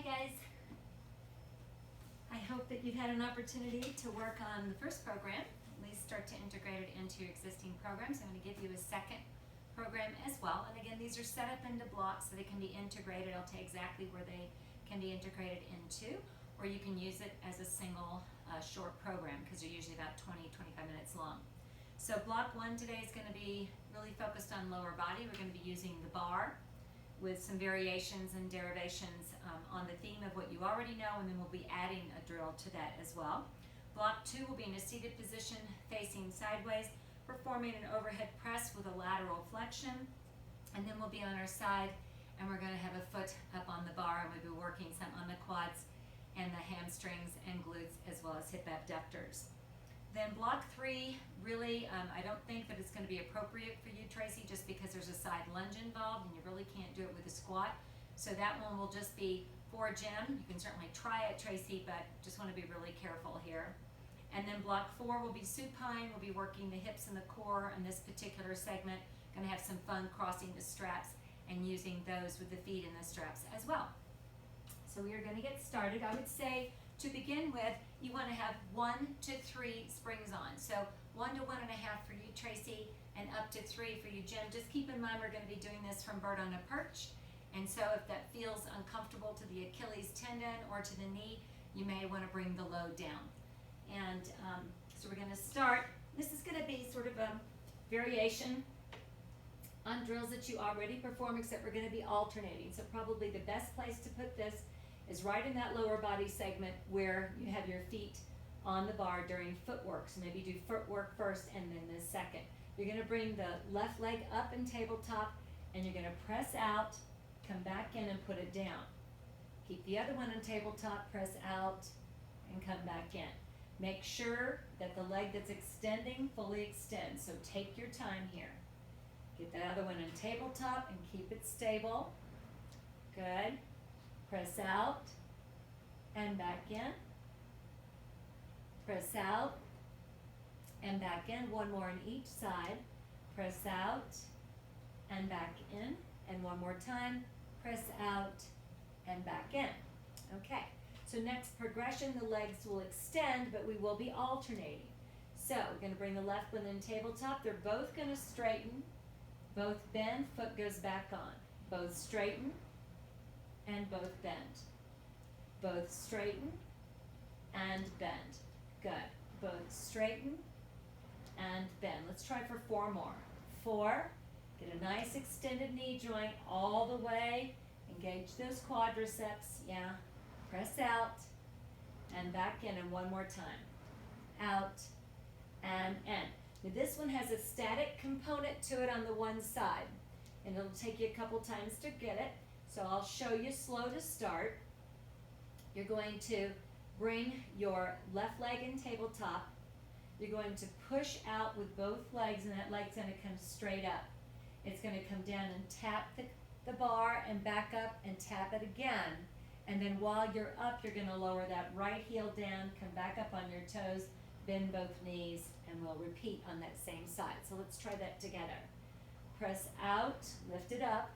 guys. I hope that you've had an opportunity to work on the first program, at least start to integrate it into your existing programs. I'm going to give you a second program as well. And again, these are set up into blocks so they can be integrated. I'll tell you exactly where they can be integrated into, or you can use it as a single short program because they're usually about 20-25 minutes long. So block 1 today is going to be really focused on lower body. We're going to be using the bar with some variations and derivations on the theme of what you already know, and then we'll be adding a drill to that as well. Block 2 will be in a seated position facing sideways, performing an overhead press with a lateral flexion, and then we'll be on our side and we're going to have a foot up on the bar, and we'll be working some on the quads and the hamstrings and glutes as well as hip abductors. Then block 3, really, I don't think that it's going to be appropriate for you, Tracy, just because there's a side lunge involved and you really can't do it with a squat. So that one will just be for gym. You can certainly try it, Tracy, but just want to be really careful here. And then block 4 will be supine. We'll be working the hips and the core in this particular segment. Going to have some fun crossing the straps and using those with the feet in the straps as well. So we are going to get started. I would say to begin with, you want to have 1 to 3 springs on. So 1 to 1.5 for you, Tracy, and up to 3 for you, Jim. Just keep in mind we're going to be doing this from bird on a perch. And so if that feels uncomfortable to the Achilles tendon or to the knee, you may want to bring the load down. And so we're going to start. This is going to be sort of a variation on drills that you already perform, except we're going to be alternating. So probably the best place to put this is right in that lower body segment where you have your feet on the bar during footwork. So maybe do footwork first and then the second. You're going to bring the left leg up in tabletop and you're going to press out, come back in and put it down. Keep the other one on tabletop, press out and come back in. Make sure that the leg that's extending fully extends. So take your time here. Get that other one on tabletop and keep it stable. Good. Press out and back in. Press out and back in. One more on each side. Press out and back in. And one more time. Press out and back in. Okay. So next progression, the legs will extend, but we will be alternating. So we're going to bring the left one in tabletop. They're both going to straighten. Both bend. Foot goes back on. Both straighten. And both bend. Both straighten and bend. Good. Both straighten and bend. Let's try for 4 more. 4. Get a nice extended knee joint all the way. Engage those quadriceps. Yeah. Press out and back in, and one more time. Out and in. Now this one has a static component to it on the one side, and it'll take you a couple times to get it. So I'll show you slow to start. You're going to bring your left leg in tabletop. You're going to push out with both legs, and that leg's going to come straight up. It's going to come down and tap the bar and back up and tap it again. And then while you're up, you're going to lower that right heel down, come back up on your toes, bend both knees, and we'll repeat on that same side. So let's try that together. Press out, lift it up.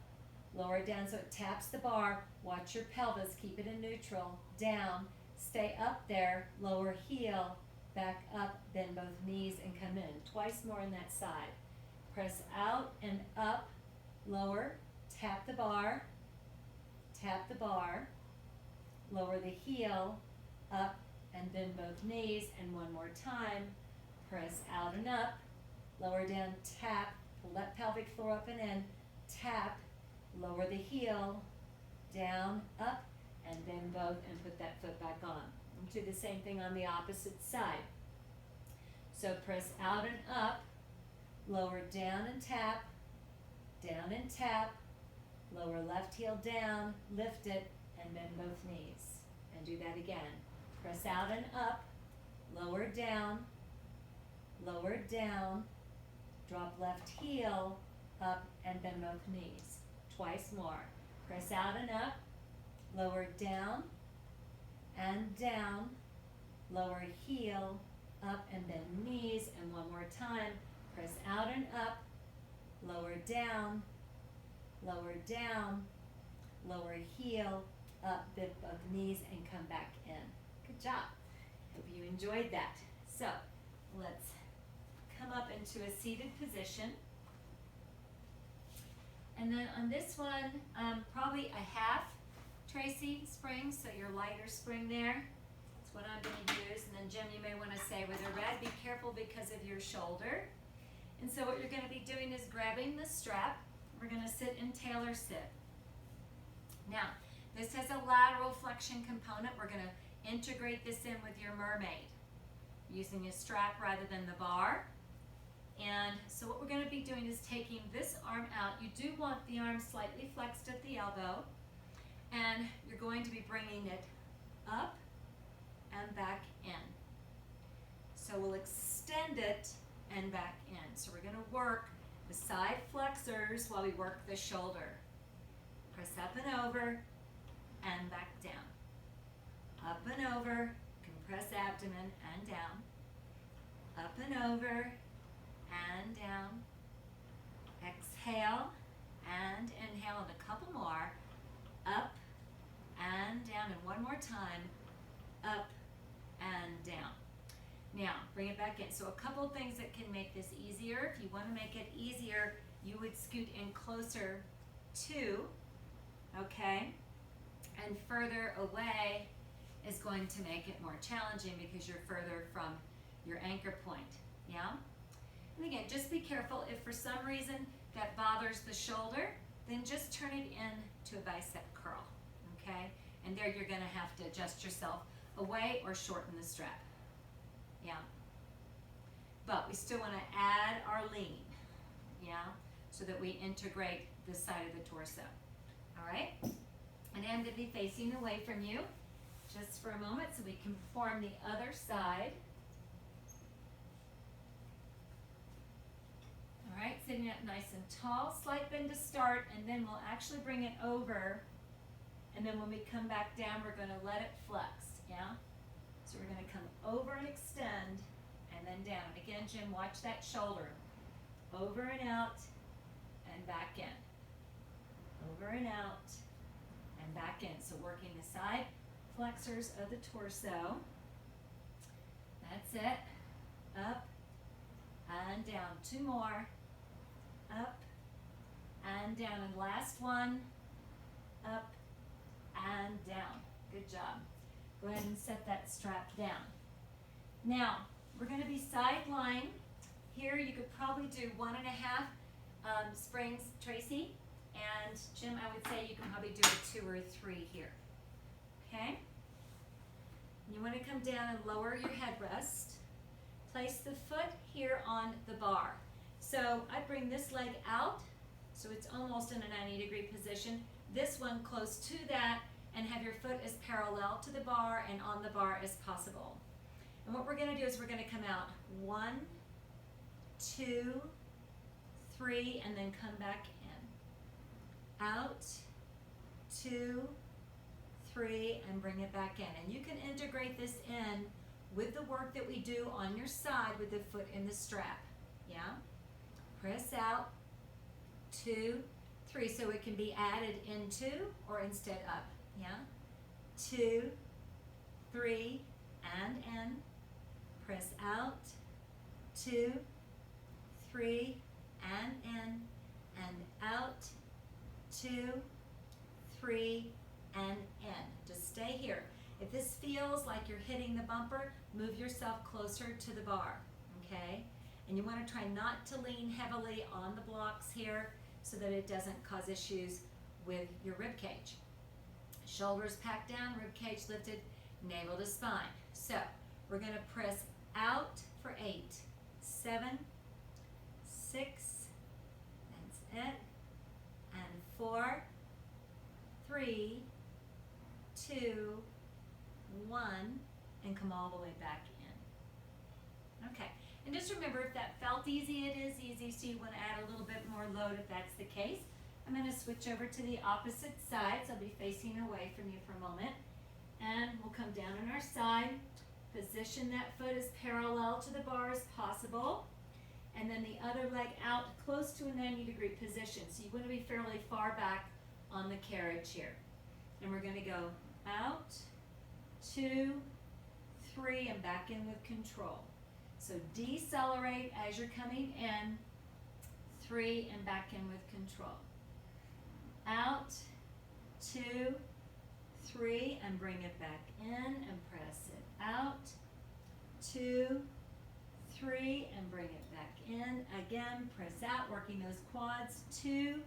Lower it down so it taps the bar. Watch your pelvis. Keep it in neutral. Down. Stay up there. Lower heel. Back up. Bend both knees and come in. Twice more on that side. Press out and up. Lower. Tap the bar. Tap the bar. Lower the heel. Up and bend both knees. And one more time. Press out and up. Lower down. Tap. Pull that pelvic floor up and in. Tap. Lower the heel, down, up, and bend both and put that foot back on. And do the same thing on the opposite side. So press out and up, lower down and tap, lower left heel down, lift it, and bend both knees. And do that again. Press out and up, lower down, drop left heel, up, and bend both knees. Twice more. Press out and up, lower down, lower heel, up and bend knees, and one more time. Press out and up, lower down, lower heel, up, bend both knees, and come back in. Good job. Hope you enjoyed that. So let's come up into a seated position. And then on this one, probably a half Tracy spring, so your lighter spring there. That's what I'm going to use. And then Jim, you may want to say with a red, be careful because of your shoulder. And so what you're going to be doing is grabbing the strap. We're going to sit in tailor sit. Now, this has a lateral flexion component. We're going to integrate this in with your mermaid using a strap rather than the bar. And so what we're going to be doing is taking this arm out. You do want the arm slightly flexed at the elbow, and you're going to be bringing it up and back in. So we'll extend it and back in. So we're going to work the side flexors while we work the shoulder. Press up and over and back down. Up and over, compress abdomen and down. Up and over and down. Exhale and inhale, and a couple more. Up and down, and one more time. Up and down. Now, bring it back in. So a couple things that can make this easier. If you want to make it easier, you would scoot in closer to, okay? And further away is going to make it more challenging because you're further from your anchor point, yeah? And again, just be careful. If for some reason that bothers the shoulder, then just turn it into a bicep curl, okay? And there you're gonna have to adjust yourself away or shorten the strap, yeah? But we still wanna add our lean, yeah? So that we integrate this side of the torso, all right? And I'm gonna be facing away from you just for a moment so we can perform the other side. All right, sitting up nice and tall, slight bend to start, and then we'll actually bring it over, and then when we come back down, we're gonna let it flex, yeah? So we're gonna come over and extend, and then down. Again, Jim, watch that shoulder. Over and out, and back in. Over and out, and back in. So working the side flexors of the torso. That's it. Up and down. Two more. Up and down. And last one. Up and down. Good job. Go ahead and set that strap down. Now, we're going to be side lying. Here you could probably do 1.5 springs, Tracy. And Jim, I would say you can probably do a 2 or 3 here. Okay? You want to come down and lower your headrest. Place the foot here on the bar. So I bring this leg out, so it's almost in a 90-degree position. This one close to that, and have your foot as parallel to the bar and on the bar as possible. And what we're going to do is we're going to come out 1, 2, 3, and then come back in. Out, 2, 3, and bring it back in. And you can integrate this in with the work that we do on your side with the foot in the strap. Yeah? Press out, 2, 3. So it can be added into or instead up. Yeah? 2, 3, and in. Press out, 2, 3, and in, and out, 2, 3, and in. Just stay here. If this feels like you're hitting the bumper, move yourself closer to the bar, okay? And you want to try not to lean heavily on the blocks here so that it doesn't cause issues with your rib cage. Shoulders packed down, rib cage lifted, navel to spine. So we're going to press out for 8, 7, 6, that's it, and 4, 3, 2, 1, and come all the way back in. Okay, and just remember, if that felt easy, it is easy, so you want to add a little bit more load if that's the case. I'm going to switch over to the opposite side, so I'll be facing away from you for a moment, and we'll come down on our side, position that foot as parallel to the bar as possible, and then the other leg out close to a 90-degree position, so you want to be fairly far back on the carriage here. and we're gonna go out, 2, 3, and back in with control. So decelerate as you're coming in, 3, and back in with control. Out, 2, 3, and bring it back in and press it out, 2, 3, and bring it back in. Again, press out, working those quads, 2,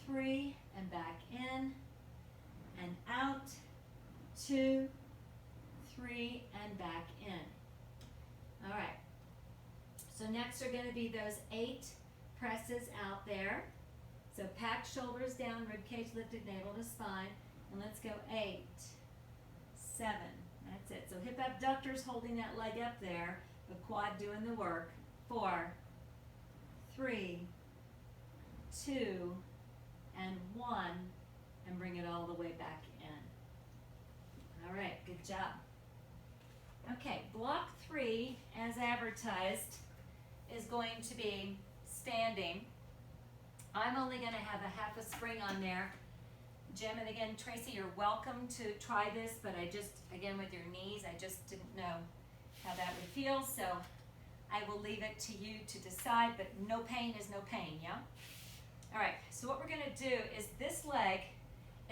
3, and back in, and out, 2, 3, and back in. All right, so next are gonna be those 8 presses out there. So pack shoulders down, rib cage lifted, navel to spine, and let's go 8, 7, that's it. So hip abductors holding that leg up there, the quad doing the work, 4, 3, 2, and 1, and bring it all the way back in. All right, good job. Okay, block 3, as advertised, is going to be standing. I'm only going to have a half a spring on there. Jim, and again, Tracy, you're welcome to try this, but I just, again, with your knees, I just didn't know how that would feel, so I will leave it to you to decide, but no pain is no pain, yeah? All right, so what we're going to do is this leg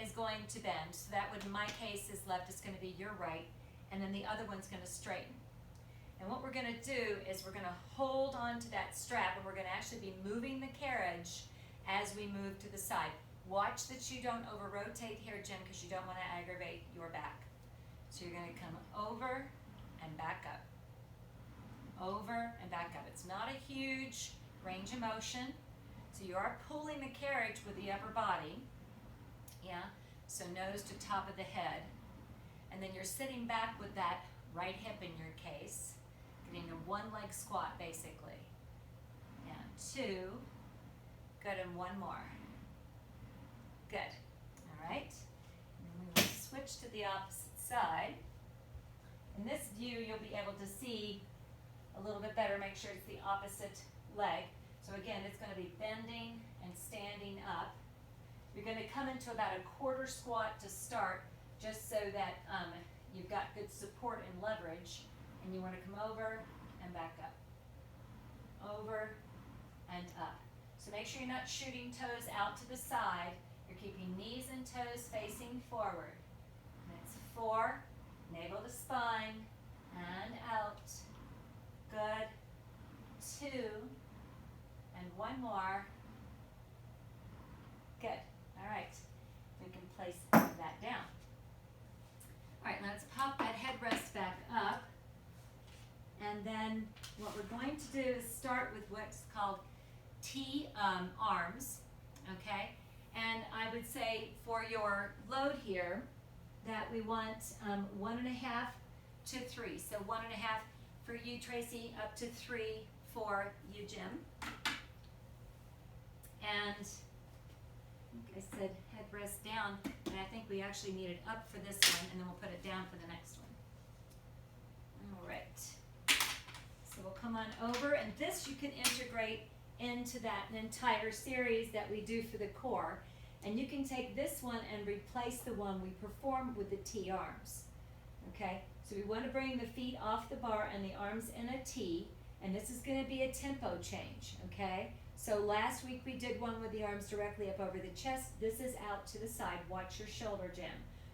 is going to bend, so that would, in my case, is left, is going to be your right, and then the other one's going to straighten. And what we're going to do is we're going to hold on to that strap, and we're going to actually be moving the carriage as we move to the side. Watch that you don't over-rotate here, Jim, because you don't want to aggravate your back. So you're going to come over and back up. Over and back up. It's not a huge range of motion. So you are pulling the carriage with the upper body. Yeah, so nose to top of the head. And then you're sitting back with that right hip in your case, getting a one-leg squat basically. And 2, good, and 1 more. Good, all right. And then we will switch to the opposite side. In this view, you'll be able to see a little bit better, make sure it's the opposite leg. So again, it's gonna be bending and standing up. You're gonna come into about a quarter squat to start, just so that you've got good support and leverage, and you wanna come over and back up. Over and up. So make sure you're not shooting toes out to the side. You're keeping knees and toes facing forward. And it's 4, navel to spine, and out. Good. 2, and 1 more. Good. All right. We can place that down. All right, let's pop that headrest back up. And then what we're going to do is start with what's called T arms, okay? And I would say for your load here that we want 1.5 to 3. So 1.5 for you, Tracy, up to 3 for you, Jim. And like I said, headrest down, and I think we actually need it up for this one, and then we'll put it down for the next one. All right. So we'll come on over, and this you can integrate into that entire series that we do for the core. And you can take this one and replace the one we performed with the T arms. Okay, so we want to bring the feet off the bar and the arms in a T, and this is going to be a tempo change, okay? So last week we did one with the arms directly up over the chest. This is out to the side. Watch your shoulder, Jim.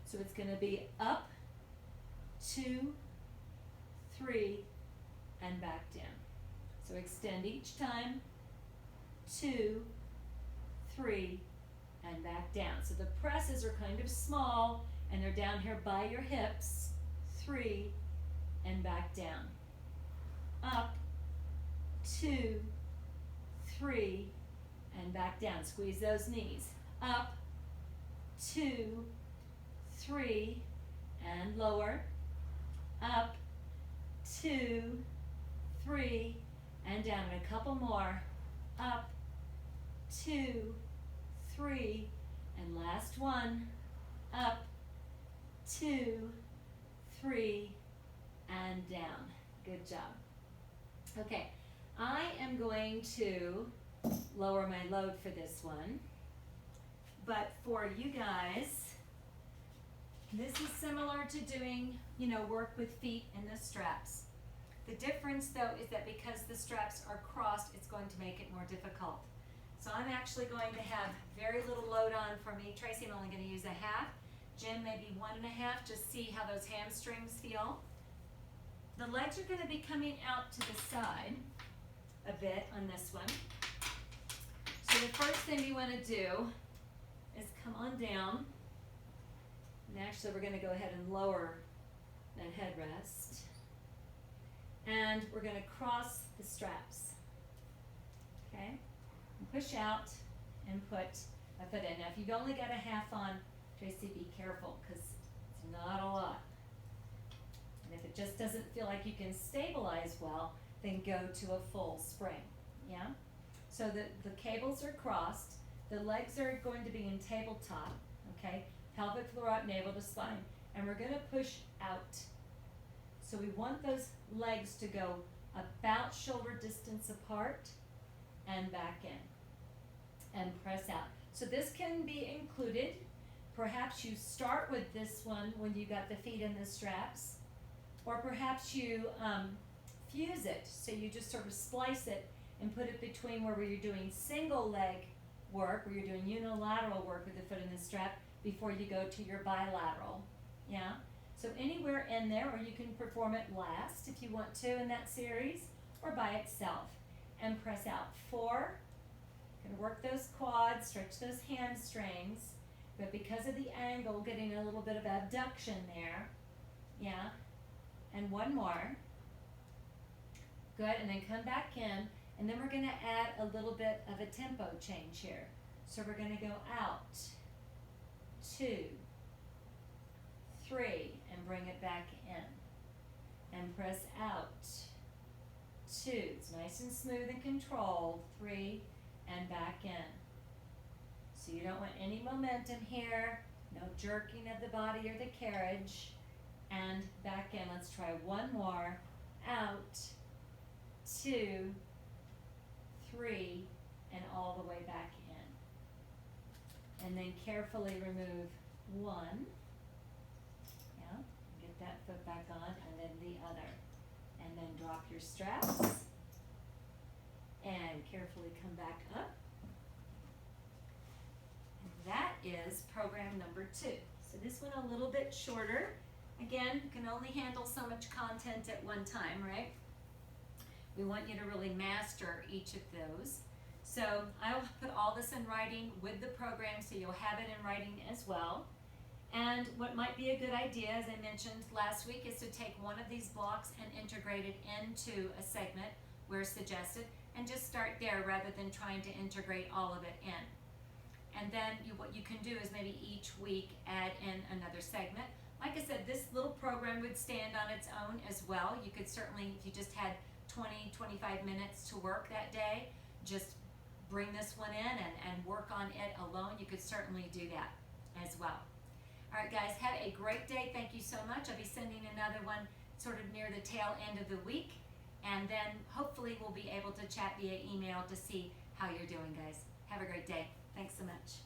So it's going to be up, 2, 3, and back down. So extend each time, 2, 3, and back down. So the presses are kind of small, and they're down here by your hips, 3, and back down. Up, 2, 3, and back down. Squeeze those knees. Up, 2, 3, and lower. Up, 2, 3, and down. And a couple more. Up, 2, 3, and last one. Up, 2, 3, and down. Good job. Okay, I am going to lower my load for this one, but for you guys, This is similar to doing, work with feet in the straps. The difference though is that because the straps are crossed, it's going to make it more difficult. So I'm actually going to have very little load on for me. Tracy, I'm only going to use a half. Jim, maybe 1.5, just see how those hamstrings feel. The legs are going to be coming out to the side a bit on this one. So the first thing you want to do is come on down. And actually we're going to go ahead and lower that headrest. And we're going to cross the straps. Okay? And push out and put a foot in. Now if you've only got a half on, Tracy, be careful because it's not a lot. And if it just doesn't feel like you can stabilize well, then go to a full spring. Yeah? So the cables are crossed. The legs are going to be in tabletop. Okay? Pelvic floor out, navel to spine. And we're going to push out. So we want those legs to go about shoulder distance apart and back in. And press out. So this can be included. Perhaps you start with this one when you got the feet in the straps. Or perhaps you fuse it. So you just sort of splice it and put it between where you're doing single leg work, where you're doing unilateral work with the foot in the strap, before you go to your bilateral. Yeah? So anywhere in there, or you can perform it last if you want to in that series, or by itself. And press out. 4. Gonna work those quads, stretch those hamstrings, but because of the angle, getting a little bit of abduction there. Yeah? And 1 more. Good, and then come back in, and then we're gonna add a little bit of a tempo change here. So we're gonna go out, 2, 3, and bring it back in. And press out, 2. It's nice and smooth and controlled. 3, and back in. So you don't want any momentum here, no jerking of the body or the carriage. And back in. Let's try 1 more. Out, 2, 3, and all the way back in. And then carefully remove 1. Yeah, get that foot back on, and then the other. And then drop your straps. And carefully come back up. And that is program number 2. So this one a little bit shorter. Again, you can only handle so much content at one time, right? We want you to really master each of those. So I'll put all this in writing with the program so you'll have it in writing as well. And what might be a good idea, as I mentioned last week, is to take one of these blocks and integrate it into a segment where suggested, and just start there rather than trying to integrate all of it in. And then what you can do is maybe each week add in another segment. Like I said, this little program would stand on its own as well. You could certainly, if you just had 20, 25 minutes to work that day, just bring this one in and work on it alone. You could certainly do that as well. All right, guys, have a great day. Thank you so much. I'll be sending another one sort of near the tail end of the week. And then hopefully we'll be able to chat via email to see how you're doing, guys. Have a great day. Thanks so much.